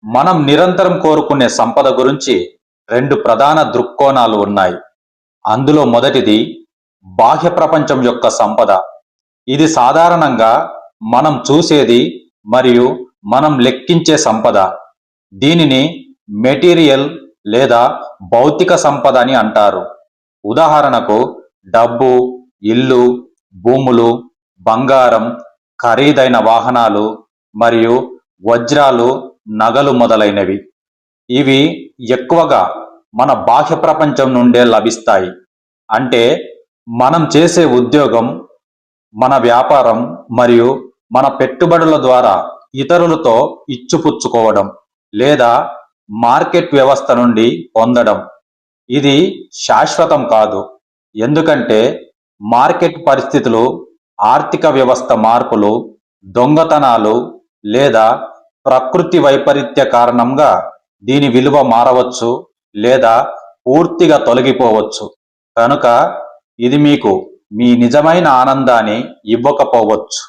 మనం నిరంతరం కోరుకునే సంపద గురించి రెండు ప్రధాన దృక్కోణాలు ఉన్నాయి. అందులో మొదటిది బాహ్య ప్రపంచం యొక్క సంపద. ఇది సాధారణంగా మనం చూసేది మరియు మనం లెక్కించే సంపద. దీనిని మెటీరియల్ లేదా భౌతిక సంపద అని అంటారు. ఉదాహరణకు డబ్బు, ఇల్లు, భూములు, బంగారం, ఖరీదైన వాహనాలు మరియు వజ్రాలు, నగలు మొదలైనవి. ఇవి ఎక్కువగా మన బాహ్య ప్రపంచం నుండే లభిస్తాయి. అంటే మనం చేసే ఉద్యోగం, మన వ్యాపారం మరియు మన పెట్టుబడుల ద్వారా ఇతరులతో ఇచ్చిపుచ్చుకోవడం లేదా మార్కెట్ వ్యవస్థ నుండి పొందడం. ఇది శాశ్వతం కాదు, ఎందుకంటే మార్కెట్ పరిస్థితులు, ఆర్థిక వ్యవస్థ మార్పులు, దొంగతనాలు లేదా ప్రకృతి వైపరీత్య కారణంగా దీని విలువ మారవచ్చు లేదా పూర్తిగా తొలగిపోవచ్చు. కనుక ఇది మీకు మీ నిజమైన ఆనందాన్ని ఇవ్వకపోవచ్చు.